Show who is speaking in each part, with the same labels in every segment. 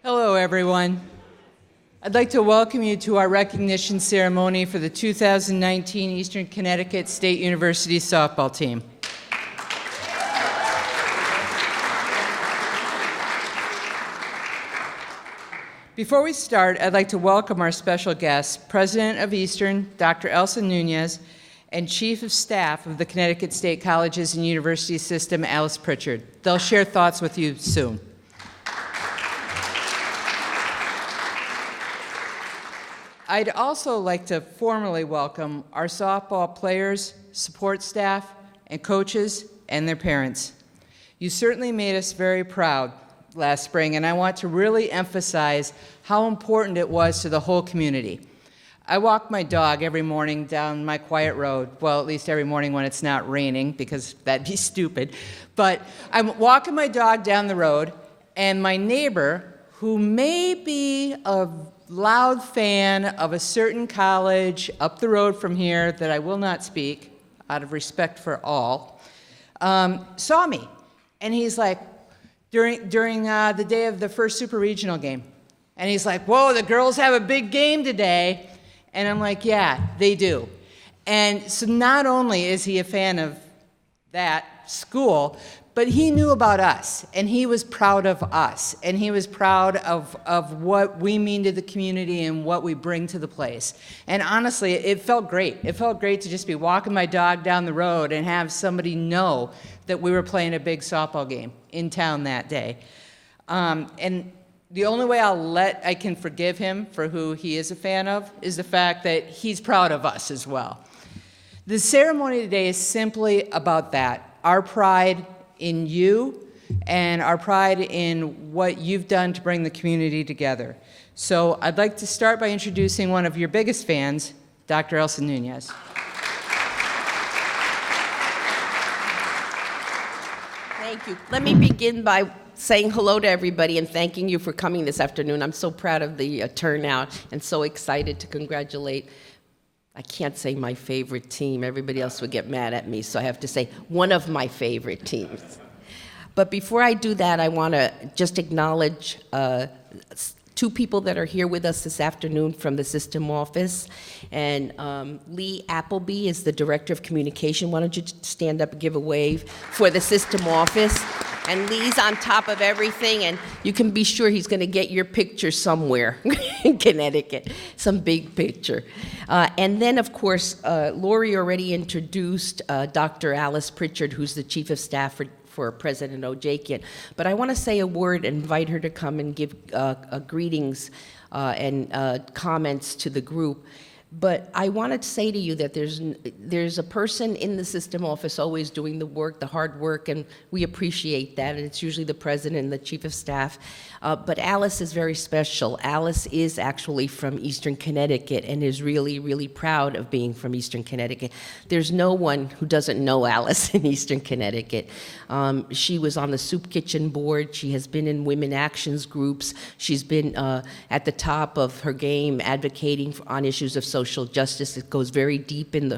Speaker 1: Hello, everyone. I'd like to welcome you to our recognition ceremony for the 2019 Eastern Connecticut State University softball team. Before we start, I'd like to welcome our special guests, President of Eastern, Dr. Elsa Nunez, and Chief of Staff of the Connecticut State Colleges and University System, Alice Pritchard. They'll share thoughts with you soon. I'd also like to formally welcome our softball players, support staff, and coaches, and their parents. You certainly made us very proud last spring, and I want to really emphasize how important it was to the whole community. I walk my dog every morning down my quiet road, well, at least every morning when it's not raining, because that'd be stupid. But I'm walking my dog down the road, and my neighbor, who may be a loud fan of a certain college up the road from here that I will not speak, out of respect for all, saw me. And he's like, during the day of the first super regional game, and he's like, whoa, the girls have a big game today. And I'm like, yeah, they do. And so not only is he a fan of that school, but he knew about us, and he was proud of us, and he was proud of what we mean to the community and what we bring to the place. And honestly, it felt great. It felt great to just be walking my dog down the road and have somebody know that we were playing a big softball game in town that day. And the only way I can forgive him for who he is a fan of is the fact that he's proud of us as well. The ceremony today is simply about that, our pride in you and our pride in what you've done to bring the community together. So I'd like to start by introducing one of your biggest fans, Dr. Elsa Nunez.
Speaker 2: Thank you. Let me begin by saying hello to everybody and thanking you for coming this afternoon. I'm so proud of the turnout and so excited to congratulate, I can't say my favorite team. Everybody else would get mad at me, so I have to say one of my favorite teams. But before I do that, I want to just acknowledge two people that are here with us this afternoon from the system office. And Lee Appleby is the Director of Communication. Why don't you stand up and give a wave for the system office? And Lee's on top of everything, and you can be sure he's going to get your picture somewhere in Connecticut, some big picture. And then, of course, Lori already introduced Dr. Alice Pritchard, who's the Chief of Staff for President Ojakian. But I want to say a word and invite her to come and give greetings and comments to the group. But I wanted to say to you that there's a person in the system office always doing the work, the hard work, and we appreciate that, and it's usually the president and the chief of staff. But Alice is very special. Alice is actually from Eastern Connecticut and is really, really proud of being from Eastern Connecticut. There's no one who doesn't know Alice in Eastern Connecticut. She was on the Soup Kitchen board. She has been in women actions groups. She's been at the top of her game advocating on issues of social justice. It goes very deep in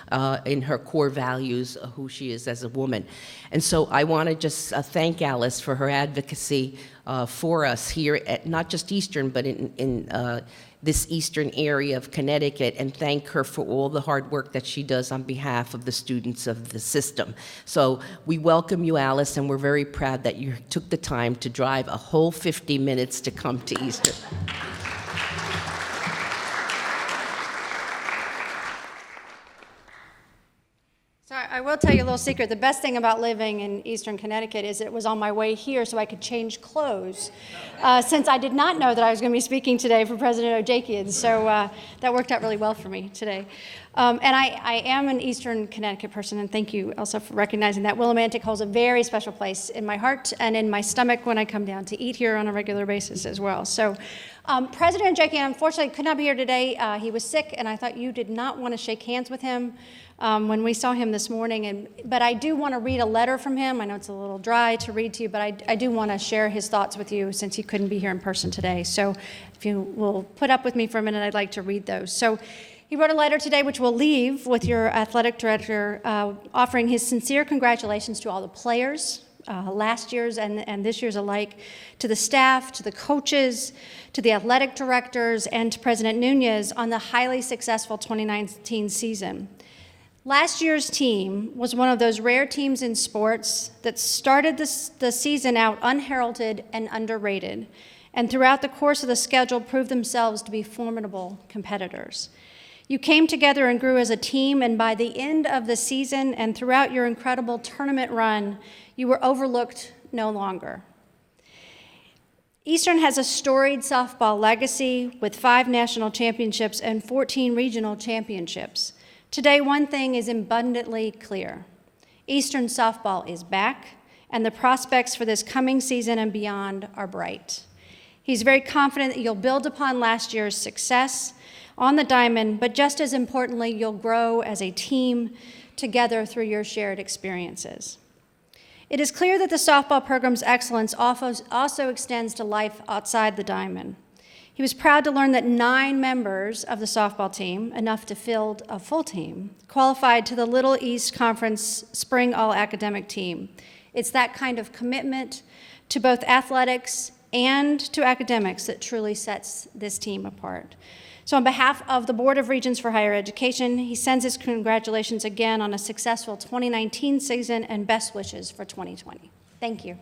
Speaker 2: her core values of who she is as a woman. And so I want to just thank Alice for her advocacy for us here at not just Eastern, but in this eastern area of Connecticut, and thank her for all the hard work that she does on behalf of the students of the system. So we welcome you, Alice, and we're very proud that you took the time to drive a whole 50 minutes to come to Eastern.
Speaker 3: So I will tell you a little secret. The best thing about living in Eastern Connecticut is it was on my way here so I could change clothes, since I did not know that I was going to be speaking today for President Ojakian. So that worked out really well for me today. And I am an Eastern Connecticut person, and thank you, Elsa, for recognizing that. Willimantic holds a very special place in my heart and in my stomach when I come down to eat here on a regular basis as well. So President Ojakian, unfortunately, could not be here today. He was sick, and I thought you did not want to shake hands with him when we saw him this morning. But I do want to read a letter from him. I know it's a little dry to read to you, but I do want to share his thoughts with you since he couldn't be here in person today. So if you will put up with me for a minute, I'd like to read those. So he wrote a letter today, which we'll leave with your athletic director, offering his sincere congratulations to all the players, last year's and this year's alike, to the staff, to the coaches, to the athletic directors, and to President Nunez on the highly successful 2019 season. Last year's team was one of those rare teams in sports that started the season out unheralded and underrated, and throughout the course of the schedule proved themselves to be formidable competitors. You came together and grew as a team, and by the end of the season and throughout your incredible tournament run, you were overlooked no longer. Eastern has a storied softball legacy with 5 national championships and 14 regional championships. Today, one thing is abundantly clear. Eastern softball is back, and the prospects for this coming season and beyond are bright. He's very confident that you'll build upon last year's success on the diamond, but just as importantly, you'll grow as a team together through your shared experiences. It is clear that the softball program's excellence also extends to life outside the diamond. He was proud to learn that 9 members of the softball team, enough to field a full team, qualified to the Little East Conference Spring All-Academic Team. It's that kind of commitment to both athletics and to academics that truly sets this team apart. So on behalf of the Board of Regents for Higher Education, he sends his congratulations again on a successful 2019 season and best wishes for 2020. Thank you.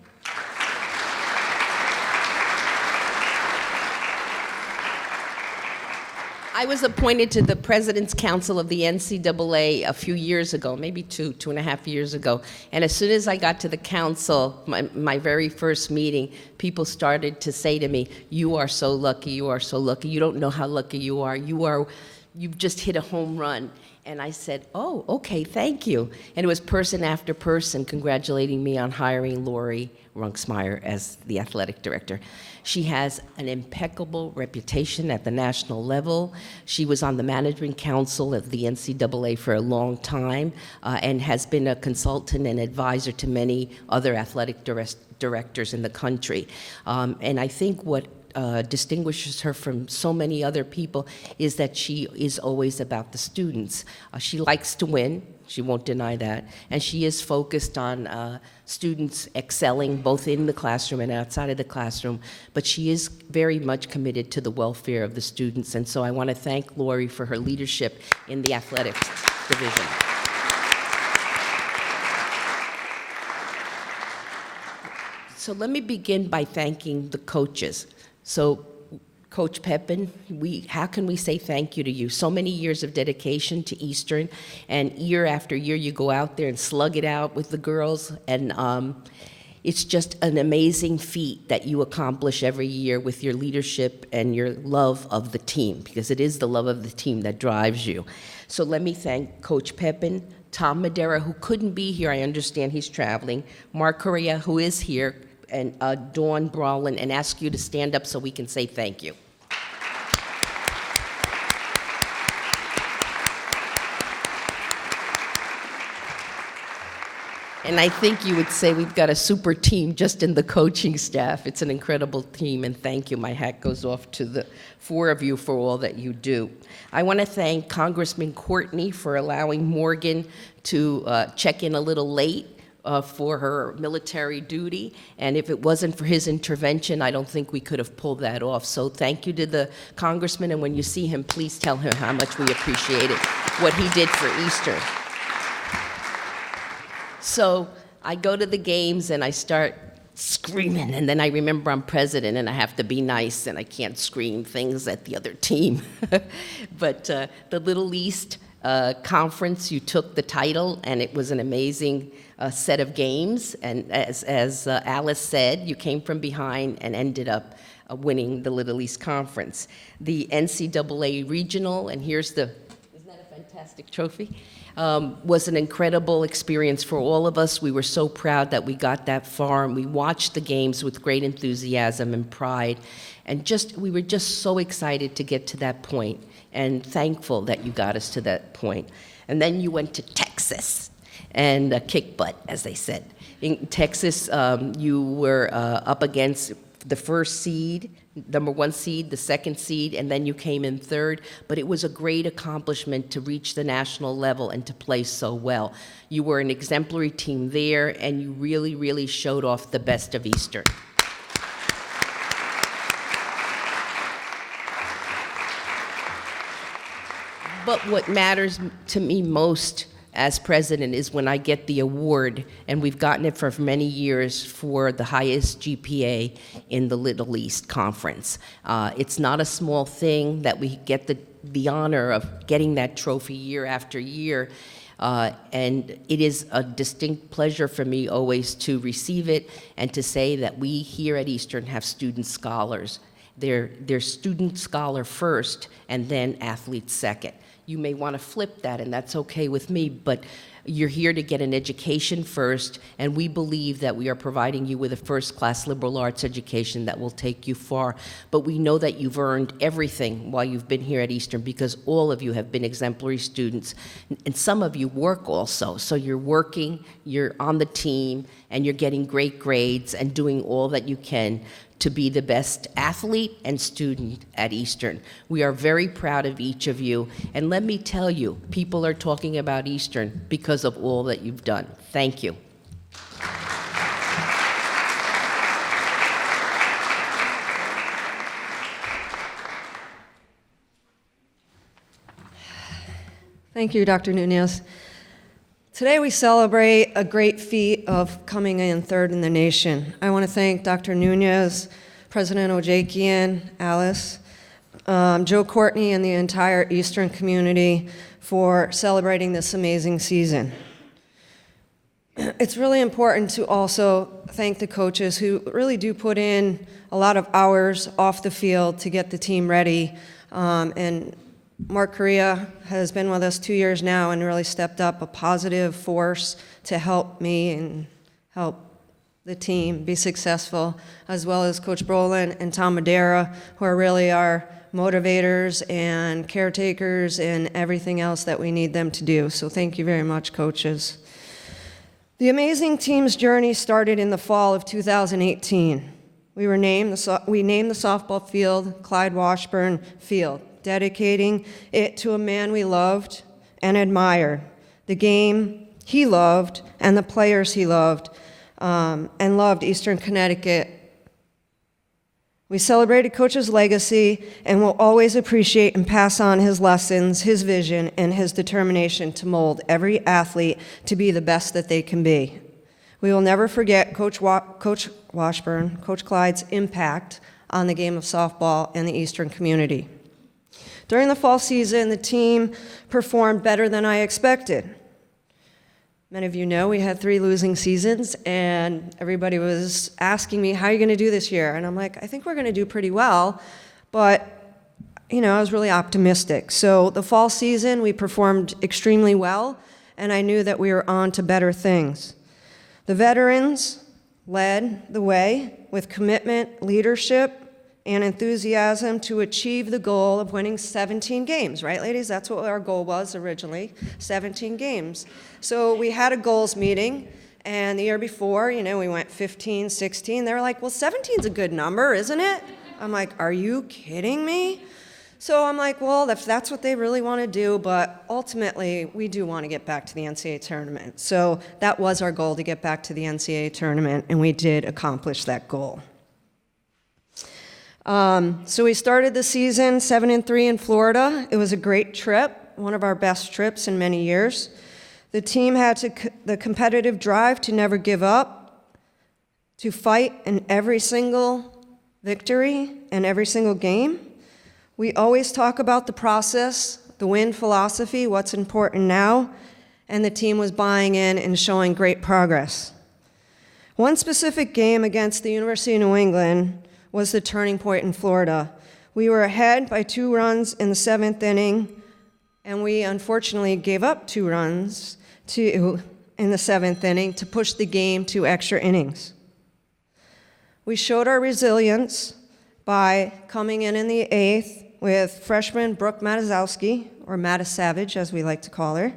Speaker 2: I was appointed to the President's Council of the NCAA a few years ago, maybe 2.5 years ago. And as soon as I got to the council, my very first meeting, people started to say to me, "You are so lucky, you are so lucky. You don't know how lucky you are. You've just hit a home run." And I said, "Oh, okay, thank you." And it was person after person congratulating me on hiring Lori Runksmeyer as the athletic director. She has an impeccable reputation at the national level. She was on the management council of the NCAA for a long time and has been a consultant and advisor to many other athletic directors in the country. And I think what distinguishes her from so many other people is that she is always about the students. She likes to win. She won't deny that. And she is focused on students excelling both in the classroom and outside of the classroom. But she is very much committed to the welfare of the students. And so I want to thank Lori for her leadership in the athletics division. So let me begin by thanking the coaches. So Coach Pepin, how can we say thank you to you? So many years of dedication to Eastern, and year after year you go out there and slug it out with the girls, and it's just an amazing feat that you accomplish every year with your leadership and your love of the team, because it is the love of the team that drives you. So let me thank Coach Pepin, Tom Madera, who couldn't be here, I understand he's traveling, Mark Correa, who is here, and Dawn Brawlin, and ask you to stand up so we can say thank you. And I think you would say we've got a super team just in the coaching staff. It's an incredible team, and thank you. My hat goes off to the 4 of you for all that you do. I want to thank Congressman Courtney for allowing Morgan to check in a little late for her military duty, and if it wasn't for his intervention, I don't think we could have pulled that off. So thank you to the congressman, and when you see him, please tell him how much we appreciate it, what he did for Eastern. So I go to the games and I start screaming, and then I remember I'm president and I have to be nice and I can't scream things at the other team. But the Little East Conference, you took the title, and it was an amazing set of games. And as Alice said, you came from behind and ended up winning the Little East Conference. The NCAA Regional, and here's the, isn't that a fantastic trophy? Was an incredible experience for all of us. We were so proud that we got that far, and we watched the games with great enthusiasm and pride. And we were just so excited to get to that point, and thankful that you got us to that point. And then you went to Texas and kick butt, as they said. In Texas, you were up against the first seed, number one seed, the second seed, and then you came in third. But it was a great accomplishment to reach the national level and to play so well. You were an exemplary team there, and you really, really showed off the best of Eastern. But what matters to me most as president is when I get the award, and we've gotten it for many years, for the highest GPA in the Little East Conference. It's not a small thing that we get the honor of getting that trophy year after year. And it is a distinct pleasure for me always to receive it and to say that we here at Eastern have student scholars. They're student scholar first and then athlete second. You may want to flip that, and that's okay with me, but you're here to get an education first, and we believe that we are providing you with a first-class liberal arts education that will take you far. But we know that you've earned everything while you've been here at Eastern, because all of you have been exemplary students, and some of you work also. So you're working, you're on the team, and you're getting great grades and doing all that you can to be the best athlete and student at Eastern. We are very proud of each of you, and let me tell you, people are talking about Eastern because of all that you've done. Thank you.
Speaker 4: Thank you, Dr. Nunez. Today we celebrate a great feat of coming in third in the nation. I want to thank Dr. Nunez, President Ojekian, Alice, Joe Courtney, and the entire Eastern community for celebrating this amazing season. It's really important to also thank the coaches who really do put in a lot of hours off the field to get the team ready. And Mark Correa has been with us 2 years now and really stepped up a positive force to help me and help the team be successful, as well as Coach Brolin and Tom Madera, who are really our motivators and caretakers and everything else that we need them to do. So thank you very much, coaches. The amazing team's journey started in the fall of 2018. We named the softball field Clyde Washburn Field, dedicating it to a man we loved and admired, the game he loved and the players he loved, and loved Eastern Connecticut. We celebrated Coach's legacy and will always appreciate and pass on his lessons, his vision, and his determination to mold every athlete to be the best that they can be. We will never forget Coach Washburn, Coach Clyde's impact on the game of softball and the Eastern community. During the fall season, the team performed better than I expected. Many of you know we had 3 losing seasons, and everybody was asking me, how are you going to do this year? And I'm like, I think we're going to do pretty well, but I was really optimistic. So the fall season, we performed extremely well, and I knew that we were on to better things. The veterans led the way with commitment, leadership, and enthusiasm to achieve the goal of winning 17 games, right, ladies? That's what our goal was originally, 17 games. So we had a goals meeting, and the year before, we went 15, 16. They were like, well, 17's a good number, isn't it? I'm like, are you kidding me? So I'm like, well, if that's what they really want to do, but ultimately, we do want to get back to the NCAA tournament. So that was our goal, to get back to the NCAA tournament, and we did accomplish that goal. So we started the season 7-3 in Florida. It was a great trip, one of our best trips in many years. The team had the competitive drive to never give up, to fight in every single victory and every single game. We always talk about the process, the win philosophy, what's important now, and the team was buying in and showing great progress. One specific game against the University of New England was the turning point in Florida. We were ahead by 2 runs in the 7th inning, and we unfortunately gave up 2 runs in the 7th inning to push the game to extra innings. We showed our resilience by coming in the 8th with freshman Brooke Matazowski, or Matasavage as we like to call her,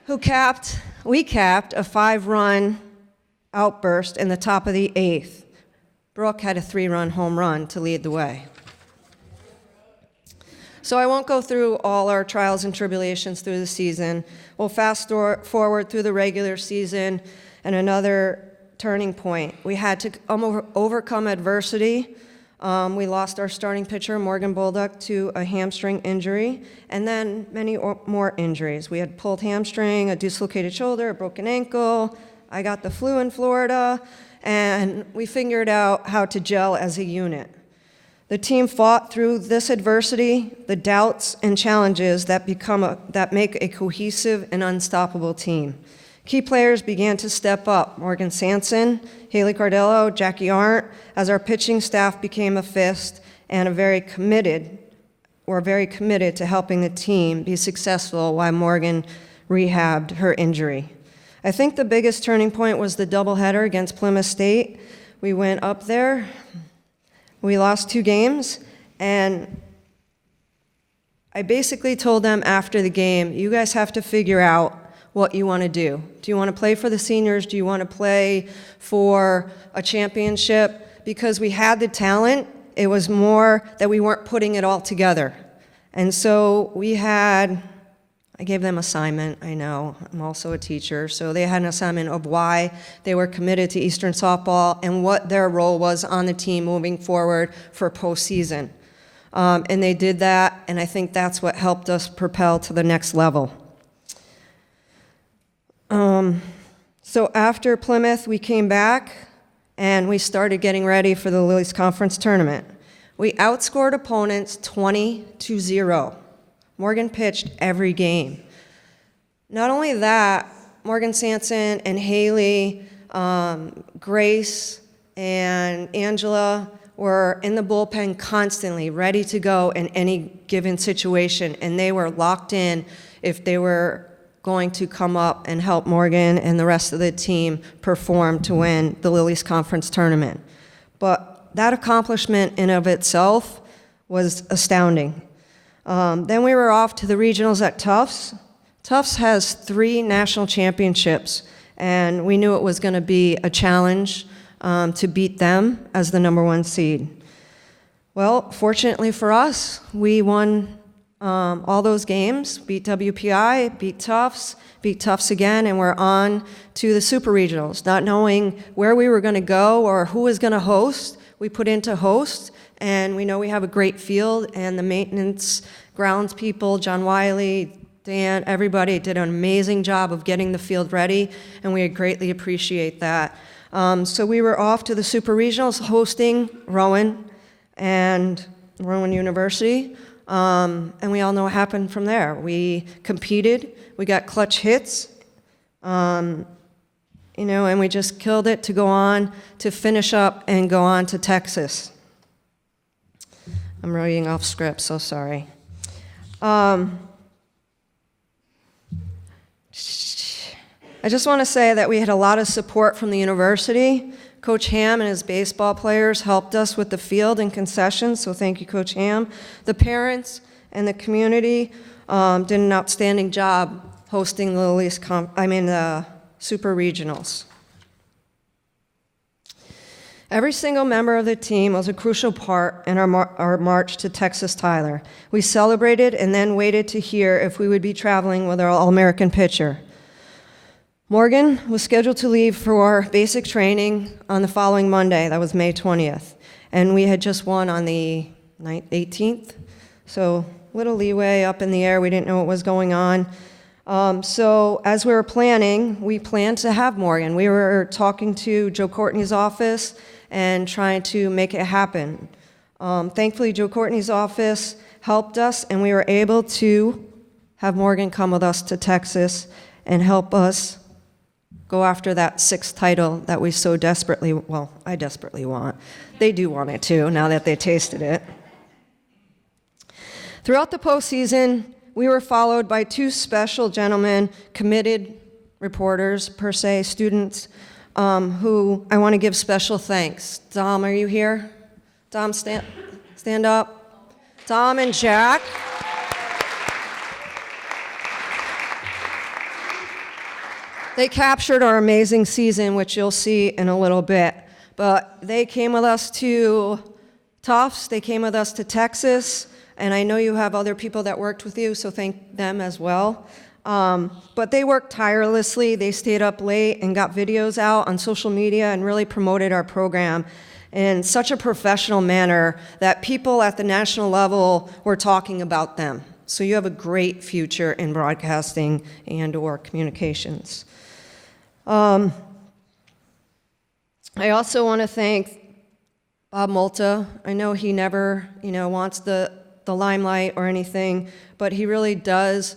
Speaker 4: we capped a 5-run outburst in the top of the 8th Brooke had a 3-run home run to lead the way. So I won't go through all our trials and tribulations through the season. We'll fast forward through the regular season and another turning point. We had to overcome adversity. We lost our starting pitcher, Morgan Bolduc, to a hamstring injury, and then many more injuries. We had pulled hamstring, a dislocated shoulder, a broken ankle. I got the flu in Florida, and we figured out how to gel as a unit. The team fought through this adversity, the doubts and challenges that make a cohesive and unstoppable team. Key players began to step up. Morgan Sanson, Haley Cardillo, Jackie Arndt, as our pitching staff became a fist and were very committed to helping the team be successful while Morgan rehabbed her injury. I think the biggest turning point was the doubleheader against Plymouth State. We went up there, we lost 2 games, and I basically told them after the game, you guys have to figure out what you want to do. Do you want to play for the seniors? Do you want to play for a championship? Because we had the talent, it was more that we weren't putting it all together. And so I gave them assignment, I know, I'm also a teacher, so they had an assignment of why they were committed to Eastern softball and what their role was on the team moving forward for postseason. And they did that, and I think that's what helped us propel to the next level. So after Plymouth, we came back and we started getting ready for the Lilies Conference tournament. We outscored opponents 20-0. Morgan pitched every game. Not only that, Morgan Sanson and Haley, Grace, and Angela were in the bullpen constantly, ready to go in any given situation, and they were locked in if they were going to come up and help Morgan and the rest of the team perform to win the Lilies Conference tournament. But that accomplishment in of itself was astounding. Then we were off to the regionals at Tufts. Tufts has 3 national championships, and we knew it was going to be a challenge to beat them as the #1 seed. Well, fortunately for us, we won all those games, beat WPI, beat Tufts again, and we're on to the Super Regionals. Not knowing where we were going to go or who was going to host, we put into host, and we know we have a great field, and the maintenance grounds people, John Wiley, Dan, everybody did an amazing job of getting the field ready, and we greatly appreciate that. So we were off to the Super Regionals hosting Rowan and Rowan University. And we all know what happened from there. We competed, we got clutch hits, and we just killed it to go on to finish up and go on to Texas. I'm reading off script, so sorry. I just want to say that we had a lot of support from the university. Coach Ham and his baseball players helped us with the field and concessions, so thank you, Coach Ham. The parents and the community did an outstanding job hosting the Super Regionals. Every single member of the team was a crucial part in our march to Texas Tyler. We celebrated and then waited to hear if we would be traveling with our All-American pitcher. Morgan was scheduled to leave for basic training on the following Monday, that was May 20th, and we had just won on the 18th, so little leeway up in the air, we didn't know what was going on. So as we were planning, we planned to have Morgan. We were talking to Joe Courtney's office and trying to make it happen. Thankfully, Joe Courtney's office helped us, and we were able to have Morgan come with us to Texas and help us go after that 6th title that we so desperately, well, I desperately want. They do want it too, now that they tasted it. Throughout the postseason, we were followed by 2 special gentlemen, committed reporters, per se, students, who I want to give special thanks. Dom, are you here? Dom, stand up. Dom and Jack. They captured our amazing season, which you'll see in a little bit. But they came with us to Tufts, they came with us to Texas, and I know you have other people that worked with you, so thank them as well. But they worked tirelessly. They stayed up late and got videos out on social media and really promoted our program in such a professional manner that people at the national level were talking about them. So you have a great future in broadcasting and/or communications. I also want to thank Bob Multa. I know he never, wants the limelight or anything, but he really does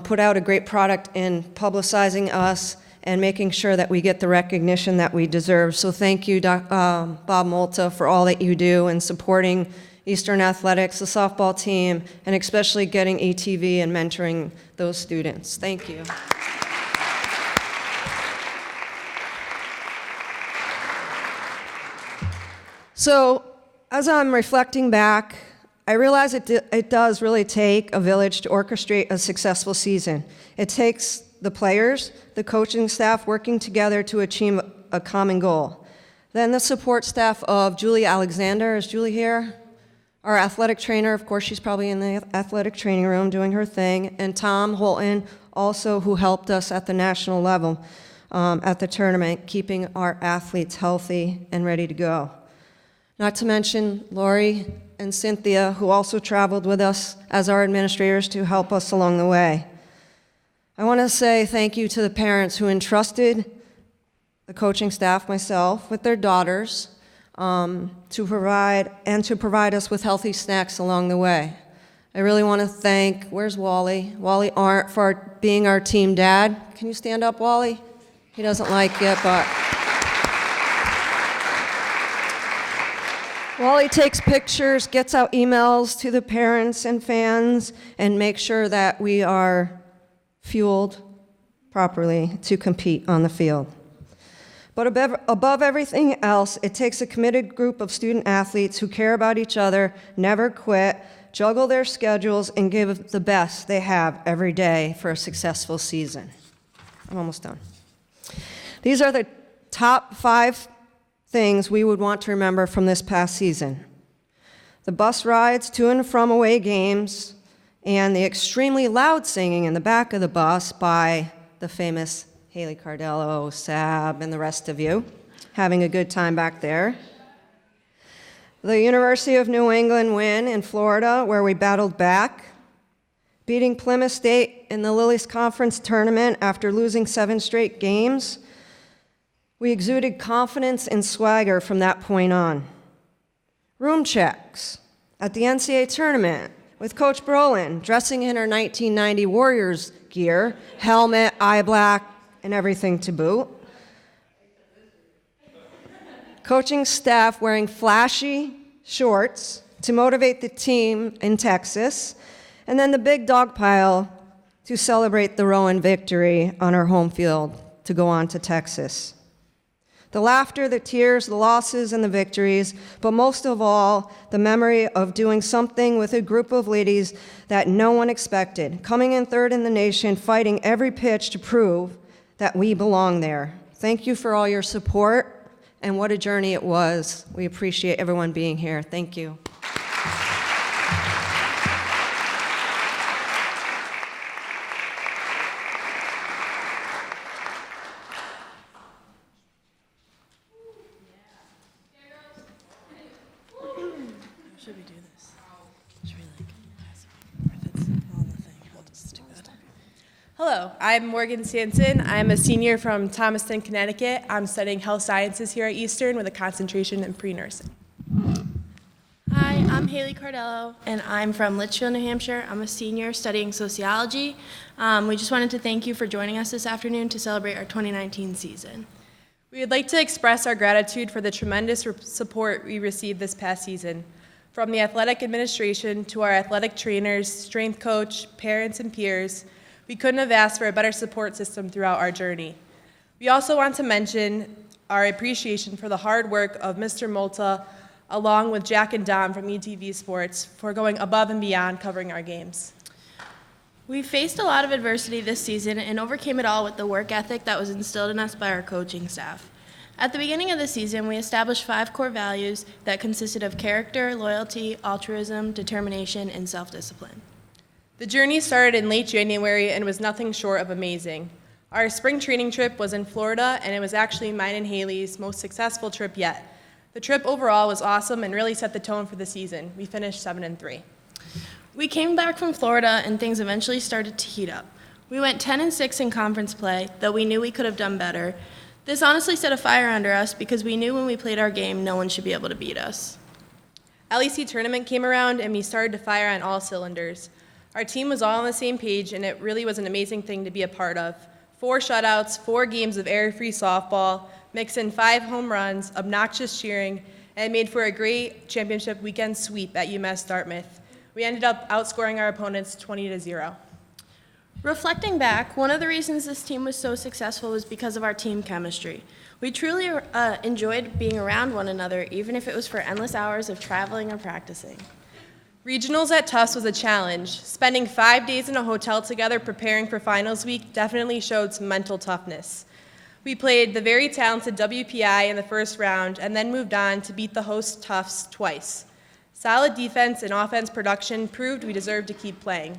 Speaker 4: put out a great product in publicizing us and making sure that we get the recognition that we deserve. So thank you, Bob Multa, for all that you do in supporting Eastern Athletics, the softball team, and especially getting ETV and mentoring those students. Thank you. So as I'm reflecting back, I realize it does really take a village to orchestrate a successful season. It takes the players, the coaching staff working together to achieve a common goal. Then the support staff of Julie Alexander. Is Julie here? Our athletic trainer, of course, she's probably in the athletic training room doing her thing. And Tom Holton, also, who helped us at the national level at the tournament, keeping our athletes healthy and ready to go. Not to mention Lori and Cynthia, who also traveled with us as our administrators to help us along the way. I want to say thank you to the parents who entrusted the coaching staff, myself, with their daughters to provide us with healthy snacks along the way. I really want to thank, where's Wally? Wally Arndt for being our team dad. Can you stand up, Wally? He doesn't like it, but Wally takes pictures, gets out emails to the parents and fans, and makes sure that we are fueled properly to compete on the field. But above everything else, it takes a committed group of student athletes who care about each other, never quit, juggle their schedules, and give the best they have every day for a successful season. I'm almost done. These are the top 5 things we would want to remember from this past season. The bus rides to and from away games, and the extremely loud singing in the back of the bus by the famous Haley Cardello, Sab, and the rest of you, having a good time back there. The University of New England win in Florida, where we battled back, beating Plymouth State in the Lillies Conference tournament after losing 7 straight games. We exuded confidence and swagger from that point on. Room checks at the NCAA tournament with Coach Brolin, dressing in her 1990 Warriors gear, helmet, eye black, and everything to boot. Coaching staff wearing flashy shorts to motivate the team in Texas, and then the big dog pile to celebrate the Rowan victory on our home field to go on to Texas. The laughter, the tears, the losses, and the victories, but most of all, the memory of doing something with a group of ladies that no one expected, coming in 3rd in the nation, fighting every pitch to prove that we belong there. Thank you for all your support, and what a journey it was. We appreciate everyone being here. Thank you.
Speaker 5: Should we do this? Should we if it's on the thing, I'll just do that. Hello, I'm Morgan Sanson. I'm a senior from Thomaston, Connecticut. I'm studying health sciences here at Eastern with a concentration in pre-nursing.
Speaker 6: Hi, I'm Haley Cardello, and I'm from Litchfield, New Hampshire. I'm a senior studying sociology. We just wanted to thank you for joining us this afternoon to celebrate our 2019 season.
Speaker 5: We would like to express our gratitude for the tremendous support we received this past season. From the athletic administration to our athletic trainers, strength coach, parents, and peers, we couldn't have asked for a better support system throughout our journey. We also want to mention our appreciation for the hard work of Mr. Multa, along with Jack and Dom from ETV Sports, for going above and beyond covering our games.
Speaker 6: We faced a lot of adversity this season and overcame it all with the work ethic that was instilled in us by our coaching staff. At the beginning of the season, we established 5 core values that consisted of character, loyalty, altruism, determination, and self-discipline.
Speaker 5: The journey started in late January and was nothing short of amazing. Our spring training trip was in Florida, and it was actually mine and Haley's most successful trip yet. The trip overall was awesome and really set the tone for the season. We finished 7-3.
Speaker 6: We came back from Florida, and things eventually started to heat up. We went 10-6 in conference play, though we knew we could have done better. This honestly set a fire under us because we knew when we played our game, no one should be able to beat us.
Speaker 5: LEC tournament came around, and we started to fire on all cylinders. Our team was all on the same page, and it really was an amazing thing to be a part of. 4 shutouts, 4 games of error-free softball, mix in 5 home runs, obnoxious cheering, and it made for a great championship weekend sweep at UMass Dartmouth. We ended up outscoring our opponents 20-0.
Speaker 6: Reflecting back, one of the reasons this team was so successful was because of our team chemistry. We truly enjoyed being around one another, even if it was for endless hours of traveling or practicing.
Speaker 5: Regionals at Tufts was a challenge. Spending 5 days in a hotel together preparing for finals week definitely showed some mental toughness. We played the very talented WPI in the first round and then moved on to beat the host Tufts twice. Solid defense and offense production proved we deserved to keep playing.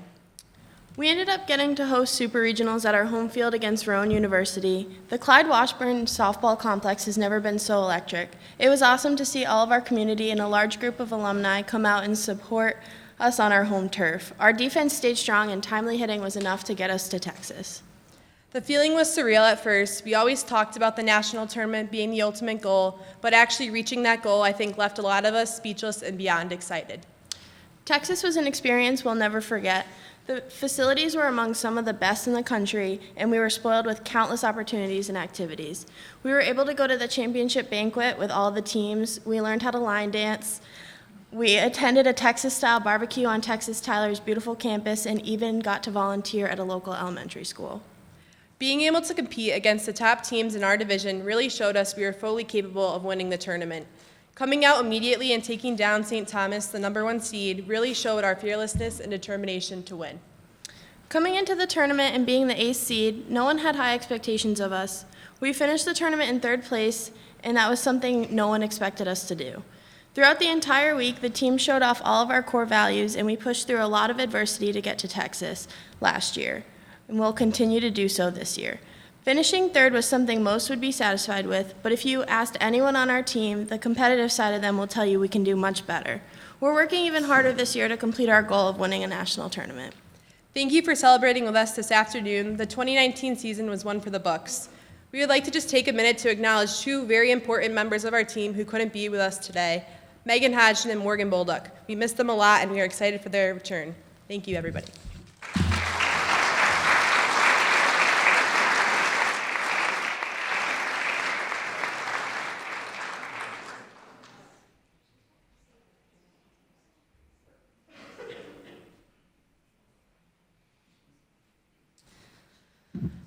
Speaker 6: We ended up getting to host super regionals at our home field against Rowan University. The Clyde Washburn softball complex has never been so electric. It was awesome to see all of our community and a large group of alumni come out and support us on our home turf. Our defense stayed strong and timely hitting was enough to get us to Texas.
Speaker 5: The feeling was surreal at first. We always talked about the national tournament being the ultimate goal, but actually reaching that goal, I think, left a lot of us speechless and beyond excited.
Speaker 6: Texas was an experience we'll never forget. The facilities were among some of the best in the country, and we were spoiled with countless opportunities and activities. We were able to go to the championship banquet with all the teams. We learned how to line dance. We attended a Texas-style barbecue on Texas Tyler's beautiful campus and even got to volunteer at a local elementary school.
Speaker 5: Being able to compete against the top teams in our division really showed us we were fully capable of winning the tournament. Coming out immediately and taking down St. Thomas, the #1 seed, really showed our fearlessness and determination to win.
Speaker 6: Coming into the tournament and being the 8th seed, no one had high expectations of us. We finished the tournament in 3rd place, and that was something no one expected us to do. Throughout the entire week, the team showed off all of our core values, and we pushed through a lot of adversity to get to Texas last year, and we'll continue to do so this year. Finishing 3rd was something most would be satisfied with, but if you asked anyone on our team, the competitive side of them will tell you we can do much better. We're working even harder this year to complete our goal of winning a national tournament.
Speaker 5: Thank you for celebrating with us this afternoon. The 2019 season was one for the books. We would like to just take a minute to acknowledge 2 very important members of our team who couldn't be with us today, Megan Hodgson and Morgan Bolduc. We miss them a lot, and we are excited for their return. Thank you, everybody.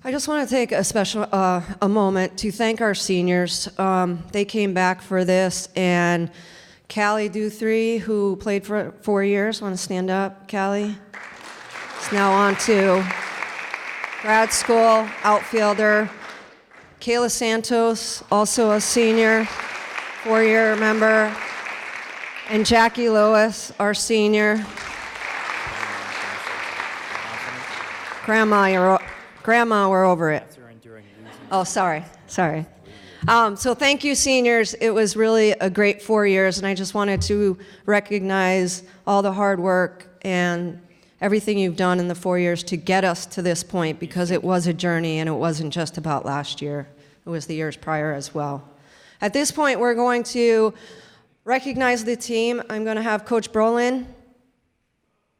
Speaker 4: I just want to take a special a moment to thank our seniors. They came back for this, and Callie Duthry, who played for 4 years, want to stand up, Callie? Is now on to grad school, outfielder. Kayla Santos, also a senior, 4-year member. And Jackie Lewis, our senior. Grandma, we're over it. Oh, sorry. So thank you, seniors. It was really a great 4 years, and I just wanted to recognize all the hard work and everything you've done in the 4 years to get us to this point, because it was a journey, and it wasn't just about last year. It was the years prior as well. At this point, we're going to recognize the team. I'm going to have Coach Brolin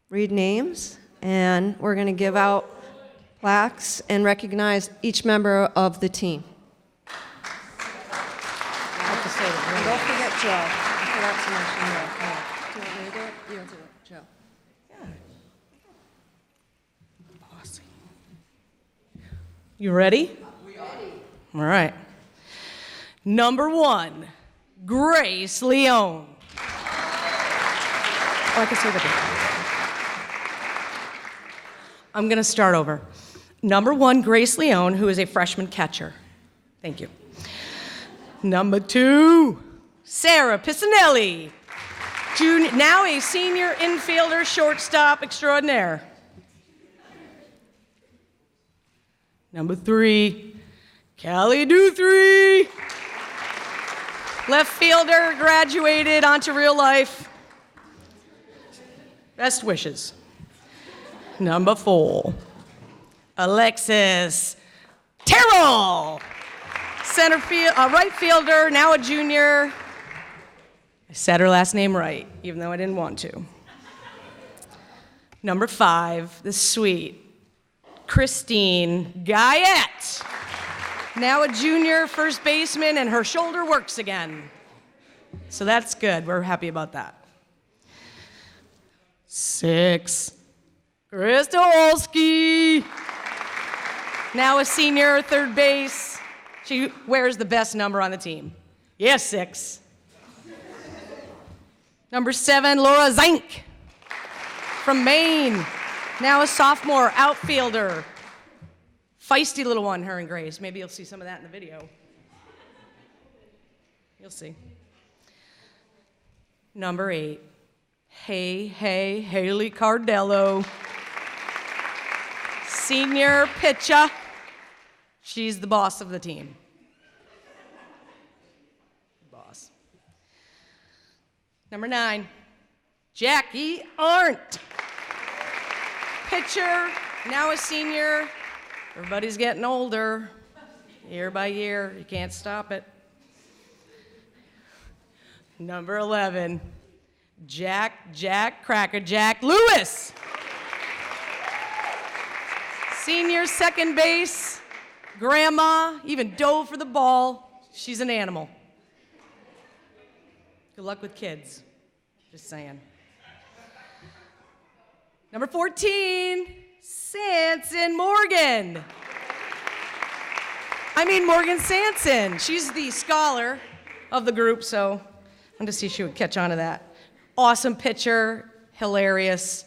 Speaker 4: read names, and we're going to give out plaques and recognize each member of the team. And don't forget Joe. I forgot to mention Joe. Do you want me to do it? You don't do it, Joe.
Speaker 7: You ready? We are. All right. #1, Grace Leone. Oh, I can say that. I'm going to start over. #1, Grace Leone, who is a freshman catcher. Thank you. Number 2, Sarah Pisanelli, now a senior infielder shortstop extraordinaire. Number 3, Callie Duthry, left fielder, graduated onto real life. Best wishes. Number 4, Alexis Terrell, right fielder, now a junior. I said her last name right, even though I didn't want to. Number 5, the sweet Christine Guyette, now a junior first baseman, and her shoulder works again. So that's good. We're happy about that. 6, Krista Olski, now a senior third base. She wears the best number on the team. Yes, 6. Number 7, Laura Zink from Maine, now a sophomore outfielder. Feisty little one, her and Grace. Maybe you'll see some of that in the video. You'll see. Number 8, Haley Cardello, senior pitcher. She's the boss of the team. Boss. Number 9, Jackie Arndt, pitcher, now a senior. Everybody's getting older, year by year. You can't stop it. Number 11, Cracker Jack Lewis, senior second base. Grandma even dove for the ball. She's an animal. Good luck with kids. Just saying. Number 14, Sanson Morgan. Morgan Sanson. She's the scholar of the group, so I wanted to see if she would catch on to that. Awesome pitcher, hilarious,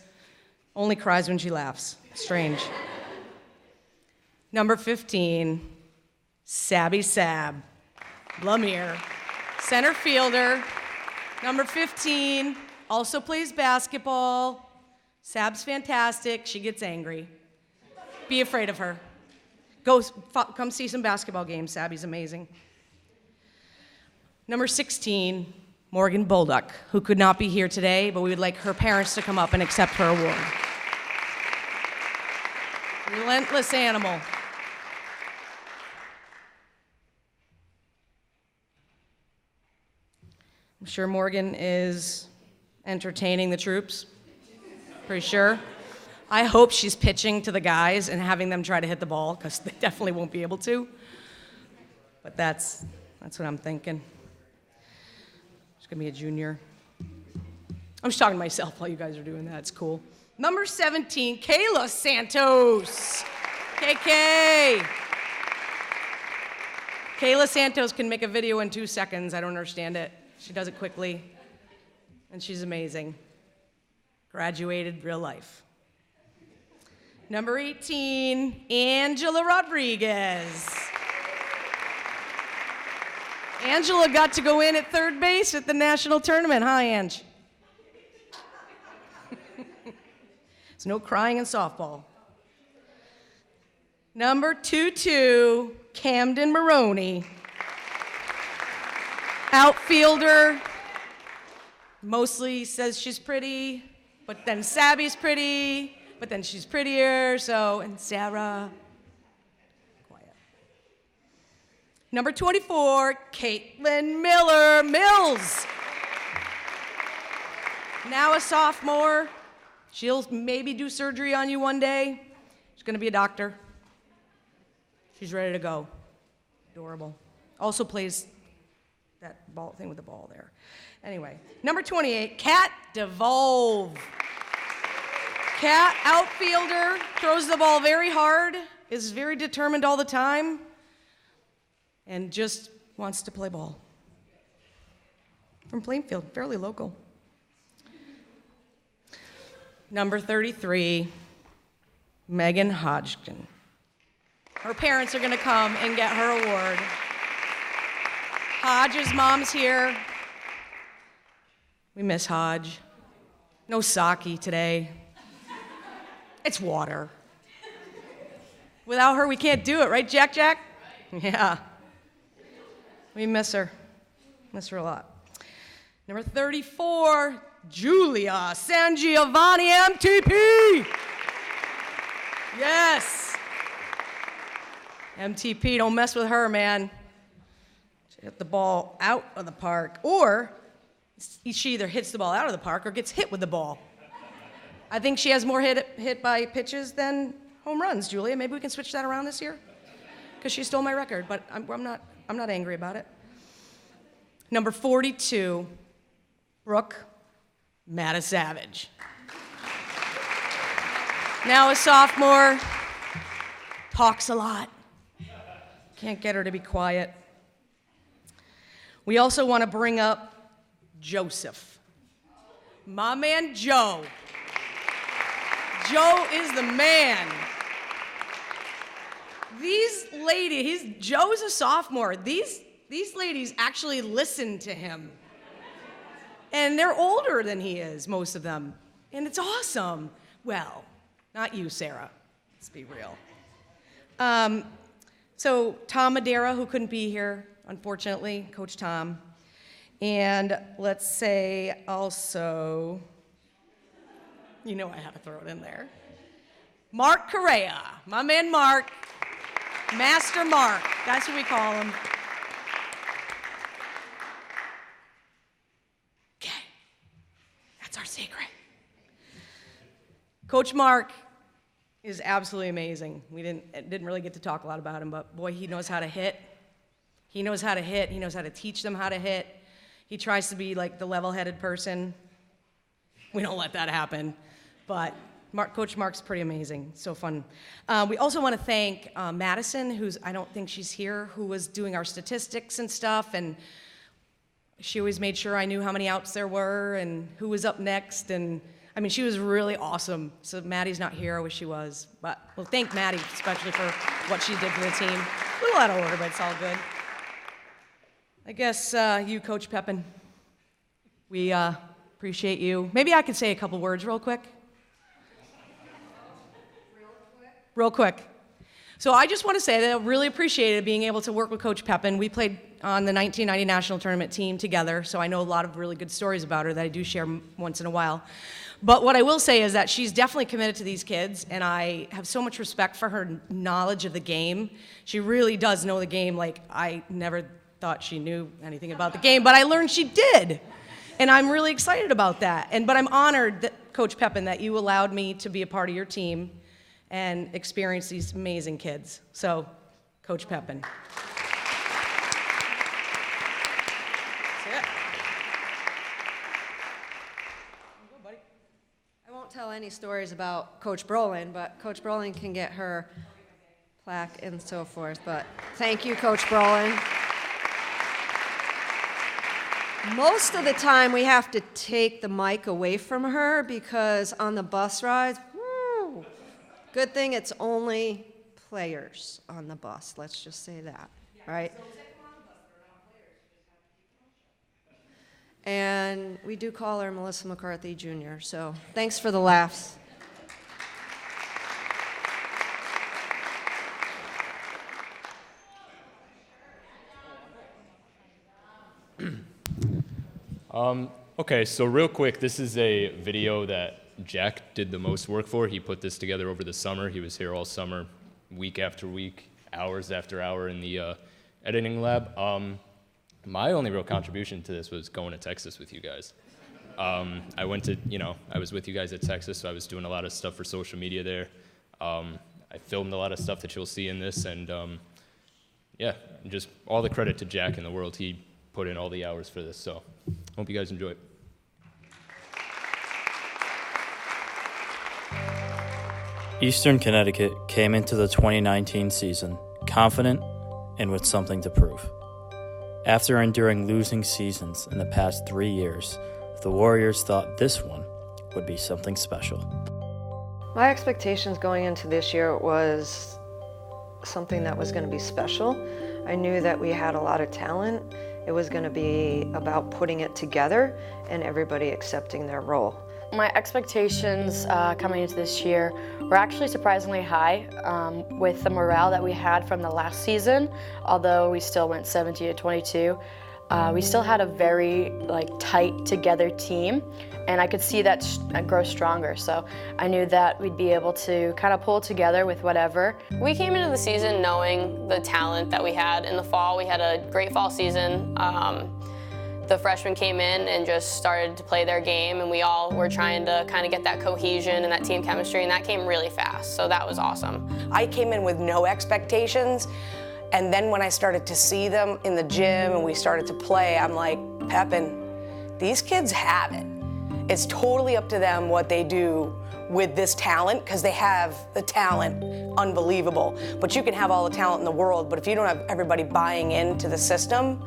Speaker 7: only cries when she laughs. Strange. Number 15, Sabby Sab Blamire, center fielder. Number 15, also plays basketball. Sab's fantastic. She gets angry. Be afraid of her. Come see some basketball games. Sabby's amazing. Number 16, Morgan Bolduck, who could not be here today, but we would like her parents to come up and accept her award. Relentless animal. I'm sure Morgan is entertaining the troops. Pretty sure. I hope she's pitching to the guys and having them try to hit the ball, because they definitely won't be able to. But that's what I'm thinking. She's gonna be a junior. I'm just talking to myself while you guys are doing that. It's cool. Number 17, Kayla Santos. KK. Kayla Santos can make a video in 2 seconds. I don't understand it. She does it quickly, and she's amazing. Graduated real life. Number 18, Angela Rodriguez. Angela got to go in at third base at the national tournament. Hi, Ange. There's no crying in softball. Number 22, Camden Maroney. Outfielder, mostly says she's pretty, but then Sabby's pretty, but then she's prettier, and Sarah, quiet. Number 24, Caitlin Mills. Now a sophomore. She'll maybe do surgery on you one day. She's gonna be a doctor. She's ready to go. Adorable. Also plays that ball thing with the ball there. Anyway, number 28, Kat DeVolve. Kat, outfielder, throws the ball very hard, is very determined all the time, and just wants to play ball. From Plainfield, fairly local. Number 33, Megan Hodgkin. Her parents are gonna come and get her award. Hodge's mom's here. We miss Hodge. No sake today. It's water. Without her, we can't do it, right, Jack? Yeah. We miss her. Miss her a lot. Number 34, Julia San Giovanni, MTP. Yes. MTP, don't mess with her, man. She hit the ball out of the park, or she either hits the ball out of the park or gets hit with the ball. I think she has more hit by pitches than home runs, Julia. Maybe we can switch that around this year? Because she stole my record, but I'm not angry about it. Number 42, Brooke Matasavage. Now a sophomore, talks a lot. Can't get her to be quiet. We also want to bring up Joseph. My man Joe. Joe is the man. These ladies, Joe's a sophomore. These ladies actually listen to him. And they're older than he is, most of them. And it's awesome. Well, not you, Sarah. Let's be real. So Tom Madera, who couldn't be here, unfortunately, Coach Tom. And let's say also, you know I had to throw it in there, Mark Correa, my man Mark, Master Mark, that's what we call him. Okay, that's our secret. Coach Mark is absolutely amazing. We didn't really get to talk a lot about him, but boy, he knows how to hit. He knows how to hit. He knows how to teach them how to hit. He tries to be like the level-headed person. We don't let that happen, but Coach Mark's pretty amazing. So fun. We also want to thank Madison, I don't think she's here, who was doing our statistics and stuff, and she always made sure I knew how many outs there were and who was up next, and I mean, she was really awesome. So Maddie's not here, I wish she was, but we'll thank Maddie especially for what she did for the team. A little out of order, but it's all good. I guess you, Coach Pepin, we appreciate you. Maybe I could say a couple words real quick. Real quick. So I just want to say that I really appreciated being able to work with Coach Pepin. We played on the 1990 national tournament team together, so I know a lot of really good stories about her that I do share once in a while. But what I will say is that she's definitely committed to these kids, and I have so much respect for her knowledge of the game. She really does know the game like I never thought she knew anything about the game, but I learned she did. And I'm really excited about that. But I'm honored, that, Coach Pepin, that you allowed me to be a part of your team and experience these amazing kids. So, Coach Pepin. That's it. Go, buddy.
Speaker 4: I won't tell any stories about Coach Brolin, but Coach Brolin can get her plaque and so forth. But thank you, Coach Brolin. Most of the time, we have to take the mic away from her because on the bus rides, woo, good thing it's only players on the bus. Let's just say that, right? And we do call her Melissa McCarthy Jr., so thanks for the laughs.
Speaker 8: Okay, so real quick, this is a video that Jack did the most work for. He put this together over the summer. He was here all summer, week after week, hours after hour in the editing lab. My only real contribution to this was going to Texas with you guys. I was with you guys at Texas, so I was doing a lot of stuff for social media there. I filmed a lot of stuff that you'll see in this, and yeah, just all the credit to Jack in the world. He put in all the hours for this, so hope you guys enjoy it.
Speaker 9: Eastern Connecticut came into the 2019 season confident and with something to prove. After enduring losing seasons in the past 3 years, the Warriors thought this one would be something special.
Speaker 4: My expectations going into this year was something that was going to be special. I knew that we had a lot of talent, It was going to be about putting it together and everybody accepting their role.
Speaker 10: My expectations coming into this year were actually surprisingly high with the morale that we had from the last season. Although we still went 70-22, we still had a very tight together team, and I could see that grow stronger. So I knew that we'd be able to kind of pull together with whatever.
Speaker 11: We came into the season knowing the talent that we had. In the fall, we had a great fall season. The freshmen came in and just started to play their game, and we all were trying to kind of get that cohesion and that team chemistry, and that came really fast, so that was awesome.
Speaker 12: I came in with no expectations, and then when I started to see them in the gym and we started to play, I'm like, Pepin, these kids have it. It's totally up to them what they do with this talent, because they have the talent, unbelievable. But you can have all the talent in the world, but if you don't have everybody buying into the system,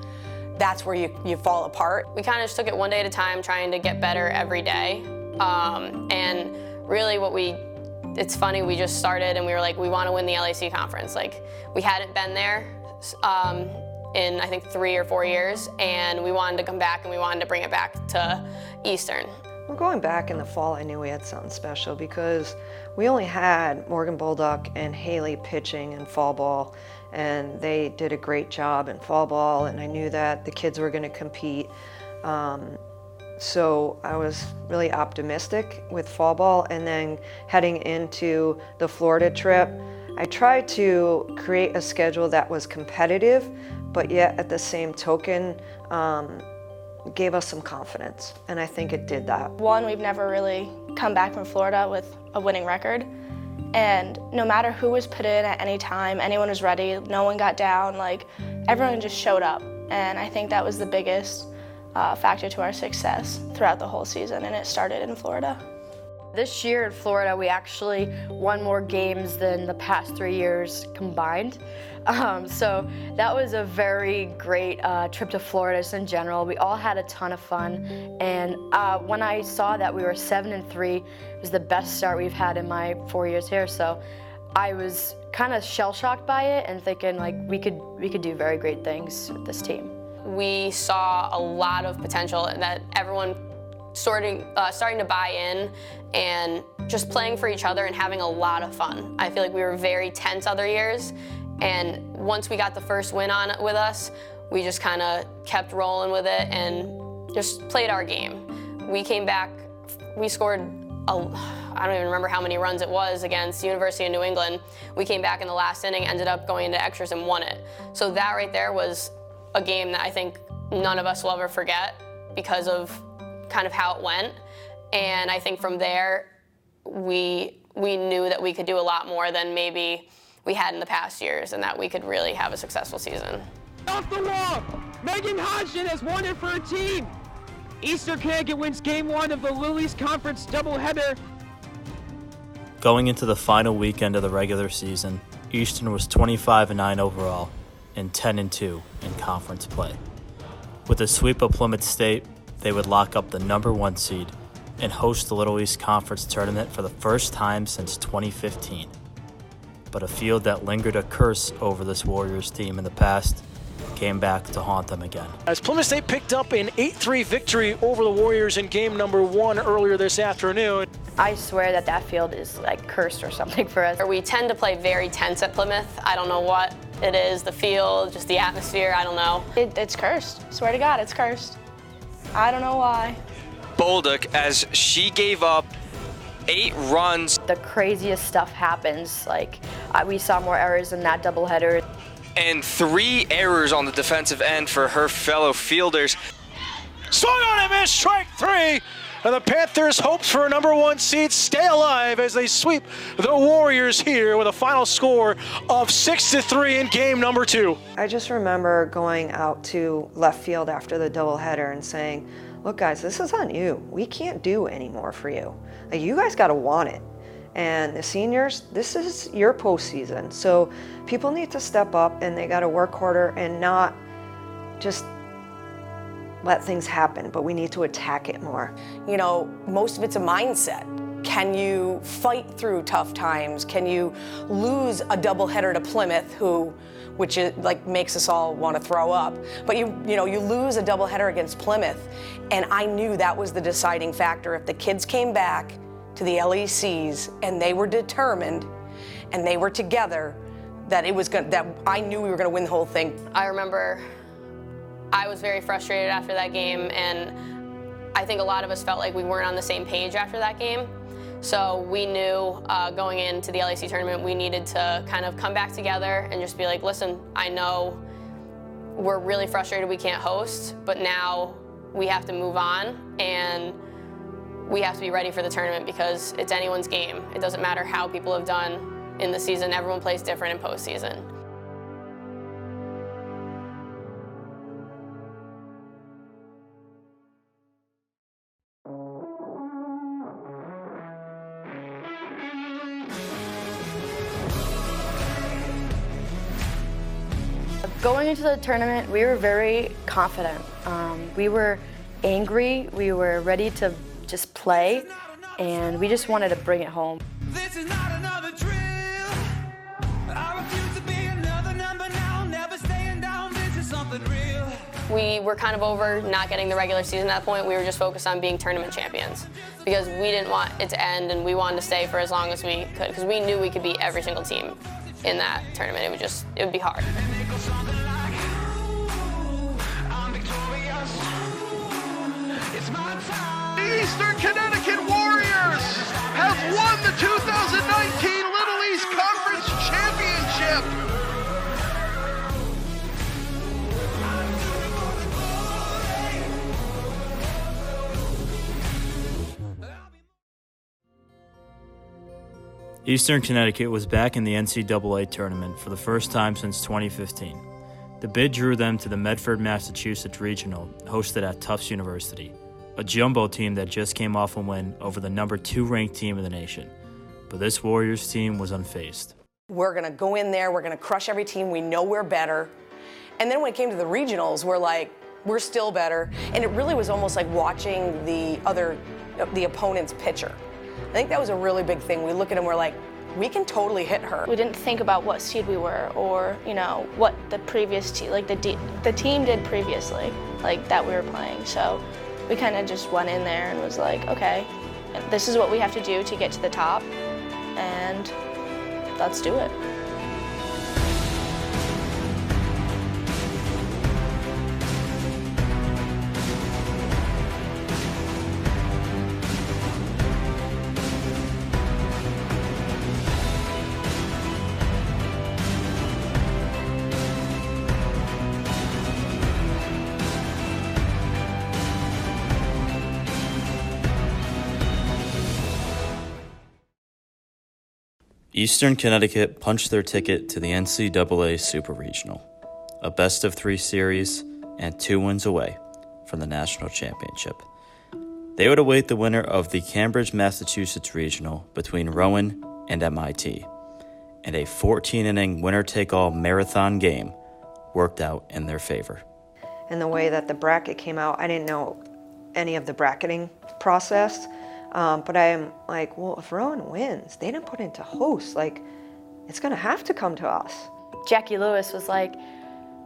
Speaker 12: that's where you fall apart.
Speaker 11: We kind of just took it one day at a time, trying to get better every day. And really it's funny, we just started and we were like, we want to win the LAC conference. We hadn't been there in I think 3 or 4 years, and we wanted to come back and we wanted to bring it back to Eastern.
Speaker 4: Well, going back in the fall, I knew we had something special because we only had Morgan Bolduc and Haley pitching in fall ball, and they did a great job in fall ball, and I knew that the kids were going to compete. So I was really optimistic with fall ball, and then heading into the Florida trip, I tried to create a schedule that was competitive, but yet at the same token, gave us some confidence, and I think it did that.
Speaker 13: One, we've never really come back from Florida with a winning record, and no matter who was put in at any time, anyone was ready, no one got down, everyone just showed up, and I think that was the biggest factor to our success throughout the whole season, and it started in Florida.
Speaker 10: This year in Florida, we actually won more games than the past 3 years combined. So that was a very great trip to Florida just in general. We all had a ton of fun, and when I saw that we were 7-3, it was the best start we've had in my 4 years here. So I was kind of shell-shocked by it and thinking we could do very great things with this team.
Speaker 11: We saw a lot of potential, and that everyone starting to buy in and just playing for each other and having a lot of fun. I feel like we were very tense other years, and once we got the first win on it with us, we just kind of kept rolling with it and just played our game. We came back, we scored, I don't even remember how many runs it was against University of New England. We came back in the last inning, ended up going into extras and won it. So that right there was a game that I think none of us will ever forget because of kind of how it went. And I think from there, we knew that we could do a lot more than maybe we had in the past years, and that we could really have a successful season.
Speaker 14: Off the wall, Megan Hodgson has won it for her team. Eastern Connecticut wins Game 1 of the Lilies Conference doubleheader.
Speaker 9: Going into the final weekend of the regular season, Eastern was 25-9 overall and 10-2 in conference play. With a sweep of Plymouth State, they would lock up the #1 seed and host the Little East Conference tournament for the first time since 2015. But a field that lingered a curse over this Warriors team in the past came back to haunt them again.
Speaker 14: As Plymouth State picked up an 8-3 victory over the Warriors in game #1 earlier this afternoon.
Speaker 10: I swear that field is cursed or something for us.
Speaker 11: We tend to play very tense at Plymouth. I don't know what it is, the field, just the atmosphere, I don't know.
Speaker 13: It's cursed. Swear to God, it's cursed. I don't know why.
Speaker 15: Bolduc, as she gave up 8 runs.
Speaker 10: The craziest stuff happens. We saw more errors in that doubleheader.
Speaker 15: And 3 errors on the defensive end for her fellow fielders.
Speaker 14: Swung on and missed, strike 3. And the Panthers' hopes for a #1 seed stay alive as they sweep the Warriors here with a final score of 6-3 in game #2.
Speaker 4: I just remember going out to left field after the doubleheader and saying, look guys, this is on you. We can't do any more for you. You guys got to want it. And the seniors, this is your postseason. So people need to step up and they got to work harder and not just let things happen, but we need to attack it more.
Speaker 12: Most of it's a mindset. Can you fight through tough times? Can you lose a doubleheader to Plymouth, which is like makes us all want to throw up? But you lose a doubleheader against Plymouth, and I knew that was the deciding factor. If the kids came back to the LECs and they were determined, and they were together, that I knew we were going to win the whole thing.
Speaker 11: I remember I was very frustrated after that game, and I think a lot of us felt like we weren't on the same page after that game. So we knew going into the LAC tournament, we needed to kind of come back together and just be like, listen, I know we're really frustrated we can't host, but now we have to move on and we have to be ready for the tournament because it's anyone's game. It doesn't matter how people have done in the season. Everyone plays different in postseason.
Speaker 10: Going into the tournament, we were very confident. We were angry, we were ready to just play, and we just wanted to bring it home.
Speaker 16: This is not another drill. I refuse to be another number now, never staying down, this is something real.
Speaker 11: We were kind of over not getting the regular season at that point. We were just focused on being tournament champions because we didn't want it to end and we wanted to stay for as long as we could because we knew we could beat every single team in that tournament. It would be hard.
Speaker 16: The Eastern Connecticut Warriors have won the 2019 Little East Conference Championship.
Speaker 9: Eastern Connecticut was back in the NCAA tournament for the first time since 2015. The bid drew them to the Medford, Massachusetts Regional, hosted at Tufts University, a jumbo team that just came off a win over the number 2 ranked team in the nation. But this Warriors team was unfazed.
Speaker 12: We're going to go in there, we're going to crush every team, we know we're better. And then when it came to the regionals, we're like, we're still better. And it really was almost like watching the opponent's pitcher. I think that was a really big thing. We look at them, we're like, we can totally hit her.
Speaker 13: We didn't think about what seed we were or, what the previous team, like the team did previously, like that we were playing. So we kind of just went in there and was like, okay, this is what we have to do to get to the top, and let's do it.
Speaker 9: Eastern Connecticut punched their ticket to the NCAA Super Regional, a best-of-3 series and 2 wins away from the national championship. They would await the winner of the Cambridge, Massachusetts Regional between Rowan and MIT, and a 14-inning winner-take-all marathon game worked out in their favor.
Speaker 4: And the way that the bracket came out, I didn't know any of the bracketing process. But I am like, well, if Rowan wins, they didn't put into host. Like, it's going to have to come to us.
Speaker 10: Jackie Lewis was like,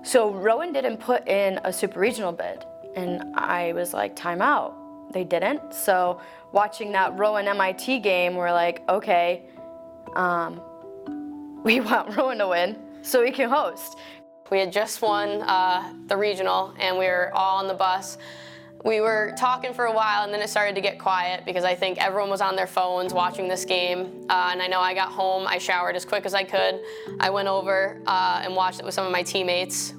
Speaker 10: so Rowan didn't put in a super regional bid. And I was like, time out. They didn't. So watching that Rowan MIT game, we're like, okay, we want Rowan to win so we can host.
Speaker 11: We had just won the regional and we were all on the bus. We were talking for a while and then it started to get quiet because I think everyone was on their phones watching this game. And I know I got home, I showered as quick as I could. I went over and watched it with some of my teammates.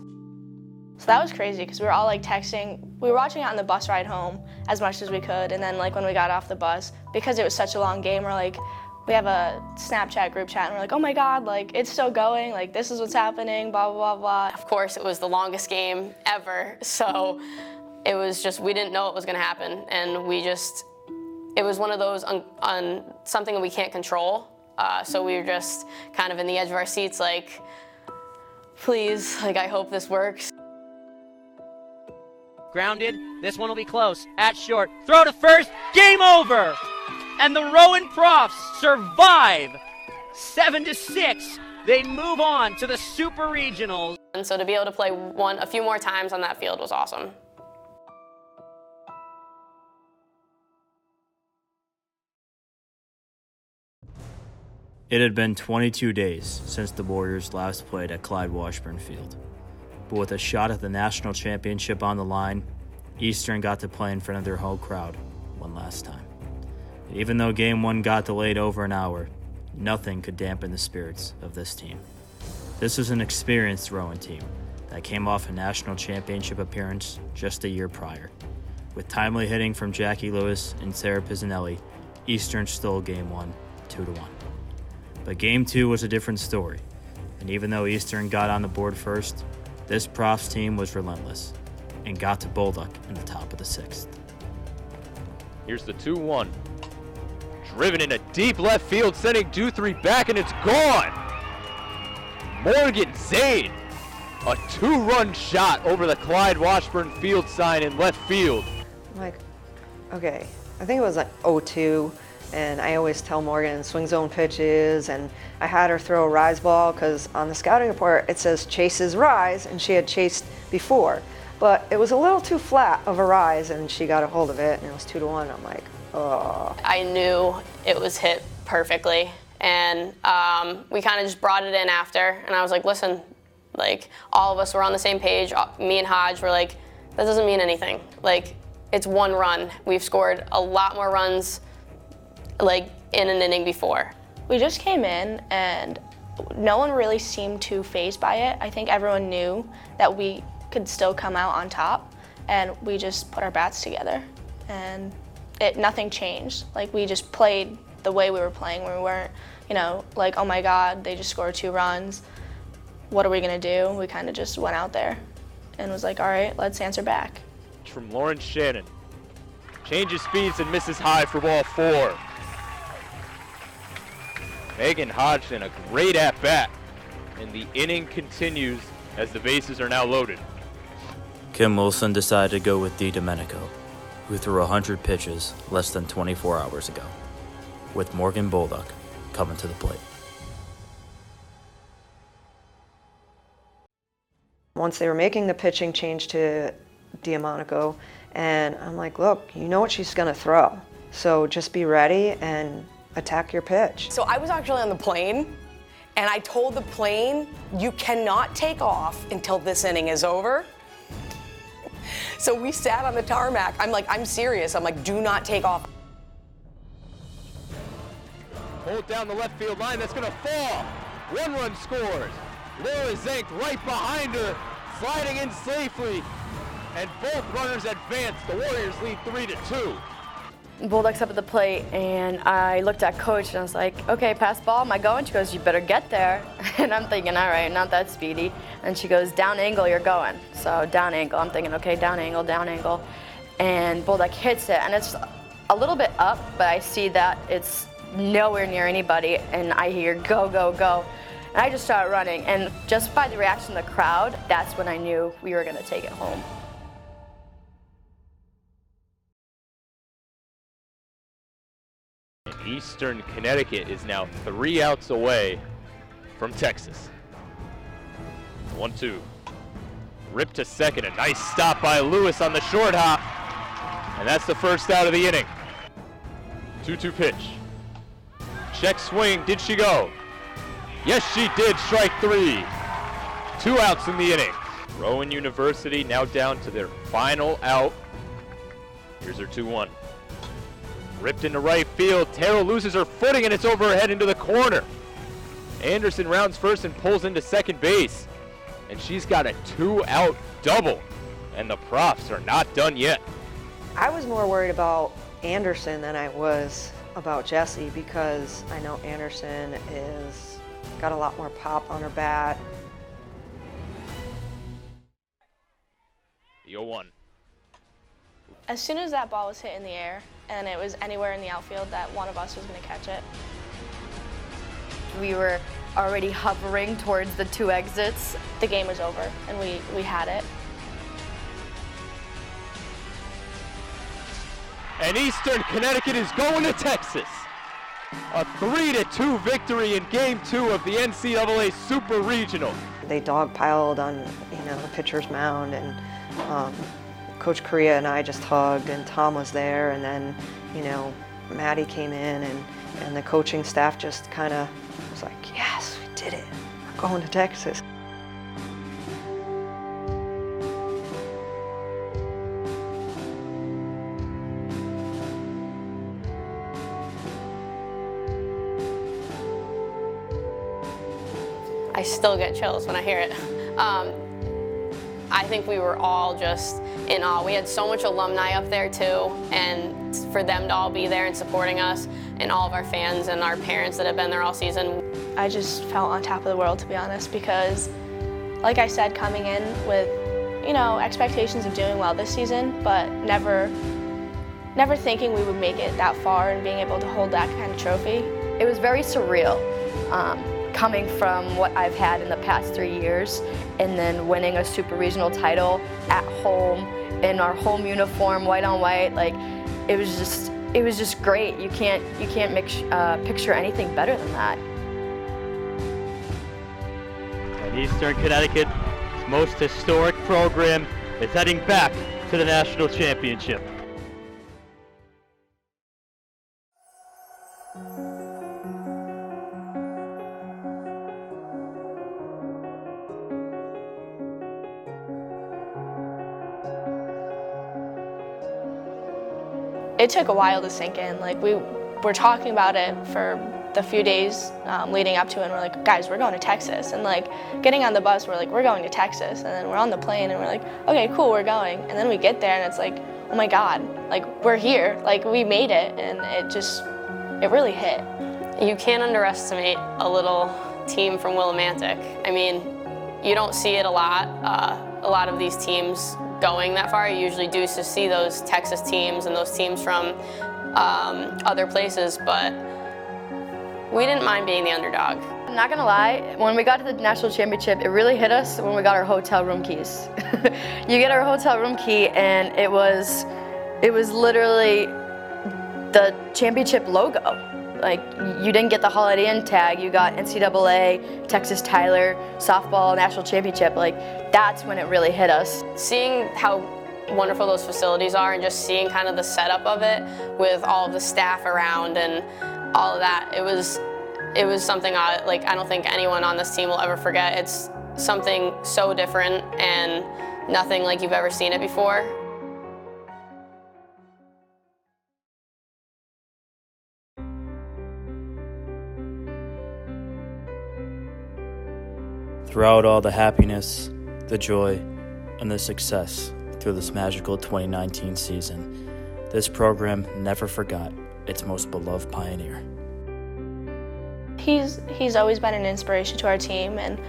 Speaker 13: So that was crazy because we were all like texting. We were watching it on the bus ride home as much as we could. And then like when we got off the bus, because it was such a long game, we're like, we have a Snapchat group chat and we're like, oh my God, like it's still going. Like this is what's happening, blah, blah, blah, blah.
Speaker 11: Of course, it was the longest game ever. So it was just, we didn't know it was gonna happen. And it was one of those on something that we can't control. So we were just kind of in the edge of our seats like, please, like I hope this works.
Speaker 17: Grounded, this one will be close, at short, throw to first, game over! and the Rowan Profs survive 7-6. They move on to the Super Regionals.
Speaker 11: And so to be able to play a few more times on that field was awesome.
Speaker 9: It had been 22 days since the Warriors last played at Clyde Washburn Field. But with a shot at the national championship on the line, Eastern got to play in front of their home crowd one last time. And even though Game 1 got delayed over an hour, nothing could dampen the spirits of this team. This was an experienced Rowan team that came off a national championship appearance just a year prior. With timely hitting from Jackie Lewis and Sarah Pizzanelli, Eastern stole Game 1 2-1. But Game 2 was a different story, and even though Eastern got on the board first, this Profs team was relentless and got to Bolduc in the top of the 6th.
Speaker 8: Here's the 2-1. Driven into deep left field, sending 2-3 back, and it's gone. Morgan Zaid, a 2-run shot over the Clyde Washburn Field sign in left field.
Speaker 4: I'm like, okay, I think it was like 0-2. And I always tell Morgan swing zone pitches, and I had her throw a rise ball because on the scouting report it says chases rise, and she had chased before. But it was a little too flat of a rise, and she got a hold of it, and it was 2-1. I'm like, oh.
Speaker 11: I knew it was hit perfectly, and we kind of just brought it in after, and I was like, listen, like, all of us were on the same page. Me and Hodge were like, that doesn't mean anything. Like, it's one run. We've scored a lot more runs like in an inning before.
Speaker 13: We just came in and no one really seemed too fazed by it. I think everyone knew that we could still come out on top, and we just put our bats together and nothing changed. Like, we just played the way we were playing. We weren't, like, oh my God, they just scored 2 runs. What are we gonna do? We kind of just went out there and was like, all right, let's answer back.
Speaker 8: From Lauren Shannon. Changes speeds and misses high for ball 4. Megan Hodgson, a great at-bat, and the inning continues as the bases are now loaded.
Speaker 9: Kim Wilson decided to go with Dee Domenico, who threw 100 pitches less than 24 hours ago, with Morgan Bolduc coming to the plate.
Speaker 4: Once they were making the pitching change to Diamonico, and I'm like, look, you know what she's gonna throw, so just be ready and attack your pitch.
Speaker 12: So I was actually on the plane, and I told the plane, you cannot take off until this inning is over. So we sat on the tarmac. I'm like, I'm serious. I'm like, do not take off.
Speaker 8: Pulled down the left field line, that's gonna fall. 1 run scores. Laura Zank right behind her, sliding in safely, and both runners advance. The Warriors lead 3-2.
Speaker 10: Bolduc's up at the plate, and I looked at Coach, and I was like, okay, pass ball, am I going? She goes, you better get there. And I'm thinking, all right, not that speedy. And she goes, down angle, you're going. So down angle, I'm thinking, okay, down angle. And Bolduc hits it, and it's a little bit up, but I see that it's nowhere near anybody, and I hear go, go, go. And I just started running, and just by the reaction of the crowd, that's when I knew we were gonna take it home.
Speaker 8: Eastern Connecticut is now 3 outs away from Texas. 1-2. Rip to second, a nice stop by Lewis on the short hop. And that's the first out of the inning. 2-2 pitch. Check swing, did she go? Yes, she did, strike 3. 2 outs in the inning. Rowan University now down to their final out. Here's her 2-1. Ripped into right field. Terrell loses her footing, and it's over her head into the corner. Anderson rounds first and pulls into second base. And she's got a 2-out double. And the Profs are not done yet.
Speaker 4: I was more worried about Anderson than I was about Jessie, because I know Anderson is got a lot more pop on her bat.
Speaker 8: The 0-1.
Speaker 13: As soon as that ball was hit in the air and it was anywhere in the outfield that one of us was going to catch it.
Speaker 10: We were already hovering towards the 2 exits.
Speaker 13: The game was over, and we had it.
Speaker 18: and Eastern Connecticut is going to Texas. A 3-2 victory in Game 2 of the NCAA Super Regional.
Speaker 4: They dogpiled on, the pitcher's mound, and Coach Correa and I just hugged, and Tom was there, and then, Maddie came in, and the coaching staff just kind of was like, yes, we did it. We're going to Texas.
Speaker 11: I still get chills when I hear it. I think we were all just in awe. We had so much alumni up there too, and for them to all be there and supporting us, and all of our fans and our parents that have been there all season.
Speaker 13: I just felt on top of the world, to be honest, because like I said, coming in with, expectations of doing well this season, but never thinking we would make it that far and being able to hold that kind of trophy.
Speaker 10: It was very surreal. Coming from what I've had in the past 3 years, and then winning a super regional title at home in our home uniform, white on white, it was just great. You can't picture anything better than that.
Speaker 18: And Eastern Connecticut's most historic program is heading back to the national championship.
Speaker 13: It took a while to sink in. We were talking about it for the few days leading up to it, and we're like, guys, we're going to Texas. And getting on the bus, we're like, we're going to Texas. And then we're on the plane and we're like, okay, cool, we're going. And then we get there and it's like, oh my God, we're here. We made it, and it really hit.
Speaker 11: You can't underestimate a little team from Willimantic. I mean, you don't see it a lot of these teams going that far. You usually do to see those Texas teams and those teams from other places, but we didn't mind being the underdog.
Speaker 10: I'm not gonna lie, when we got to the national championship, it really hit us when we got our hotel room keys. You get our hotel room key, and it was literally the championship logo. You didn't get the Holiday Inn tag, you got NCAA, Texas Tyler, softball, national championship. That's when it really hit us.
Speaker 11: Seeing how wonderful those facilities are, and just seeing kind of the setup of it with all of the staff around and all of that, it was something I don't think anyone on this team will ever forget. It's something so different and nothing like you've ever seen it before.
Speaker 9: Throughout all the happiness, the joy, and the success through this magical 2019 season, this program never forgot its most beloved pioneer.
Speaker 13: He's always been an inspiration to our team, and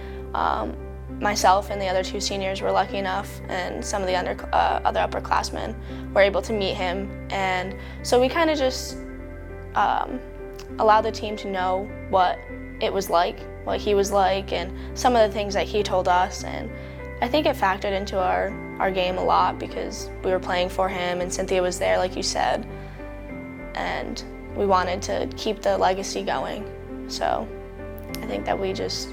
Speaker 13: myself and the other two seniors were lucky enough, and some of the other upperclassmen were able to meet him, and so we kind of just allowed the team to know what it was like, what he was like, and some of the things that he told us, and I think it factored into our game a lot because we were playing for him, and Cynthia was there, like you said, and we wanted to keep the legacy going. So I think that we just,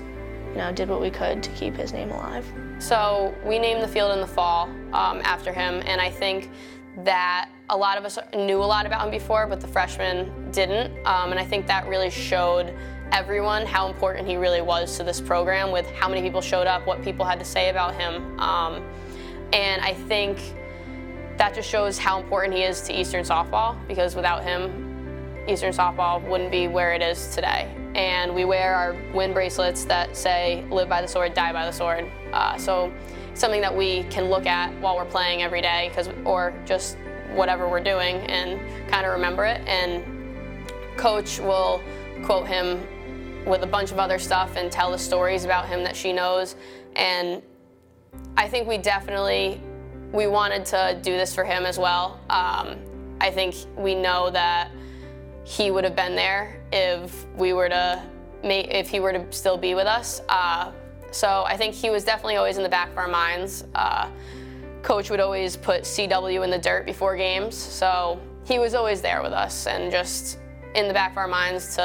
Speaker 13: did what we could to keep his name alive.
Speaker 11: So we named the field in the fall after him, and I think that a lot of us knew a lot about him before, but the freshmen didn't, and I think that really showed everyone how important he really was to this program, with how many people showed up, what people had to say about him, and I think that just shows how important he is to Eastern softball, because without him, Eastern softball wouldn't be where it is today. And we wear our win bracelets that say, live by the sword, die by the sword. So something that we can look at while we're playing every day, or just whatever we're doing, and kind of remember it. And Coach will quote him with a bunch of other stuff and tell the stories about him that she knows. And I think we wanted to do this for him as well. I think we know that he would have been there if he were to still be with us. So I think he was definitely always in the back of our minds. Coach would always put CW in the dirt before games, so he was always there with us, and just in the back of our minds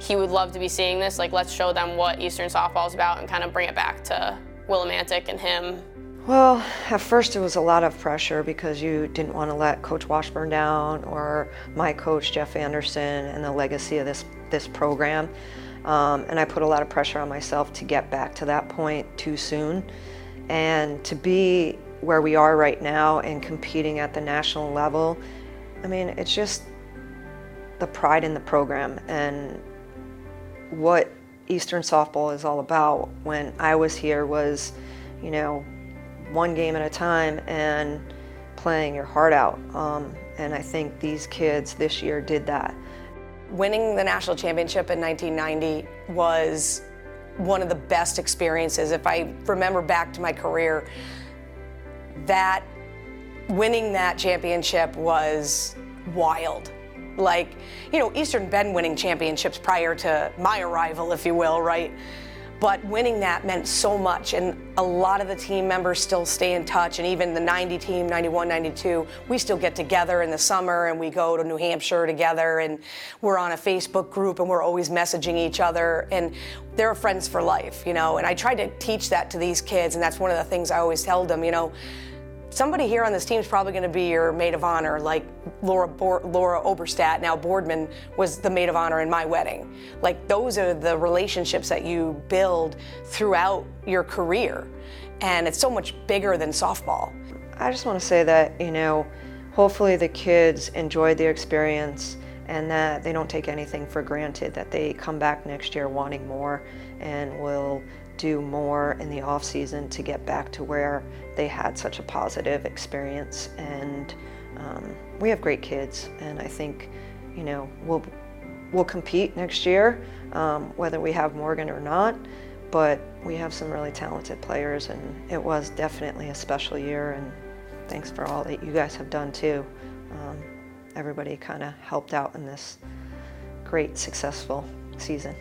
Speaker 11: he would love to be seeing this. Like, let's show them what Eastern softball is about and kind of bring it back to Willimantic and him.
Speaker 4: Well, at first it was a lot of pressure because you didn't want to let Coach Washburn down or my coach, Jeff Anderson, and the legacy of this program. And I put a lot of pressure on myself to get back to that point too soon. And to be where we are right now and competing at the national level, I mean, it's just the pride in the program and what Eastern softball is all about. When I was here was, you know, one game at a time and playing your heart out. And I think these kids this year did that.
Speaker 12: Winning the national championship in 1990 was one of the best experiences. If I remember back to my career, that winning that championship was wild. Like, you know, Eastern had been winning championships prior to my arrival, if you will, right? But winning that meant so much, and a lot of the team members still stay in touch, and even the 90 team, 91, 92, we still get together in the summer and we go to New Hampshire together, and we're on a Facebook group and we're always messaging each other, and they're friends for life, you know, and I tried to teach that to these kids, and that's one of the things I always tell them, you know, somebody here on this team is probably going to be your maid of honor, like Laura Oberstadt, now Boardman, was the maid of honor in my wedding. Like, those are the relationships that you build throughout your career, and it's so much bigger than softball.
Speaker 4: I just want to say that, you know, hopefully the kids enjoyed the experience and that they don't take anything for granted, that they come back next year wanting more and will do more in the off season to get back to where they had such a positive experience. And we have great kids, and I think, you know, we'll compete next year, whether we have Morgan or not, but we have some really talented players, and it was definitely a special year, and thanks for all that you guys have done too. Everybody kind of helped out in this great, successful season.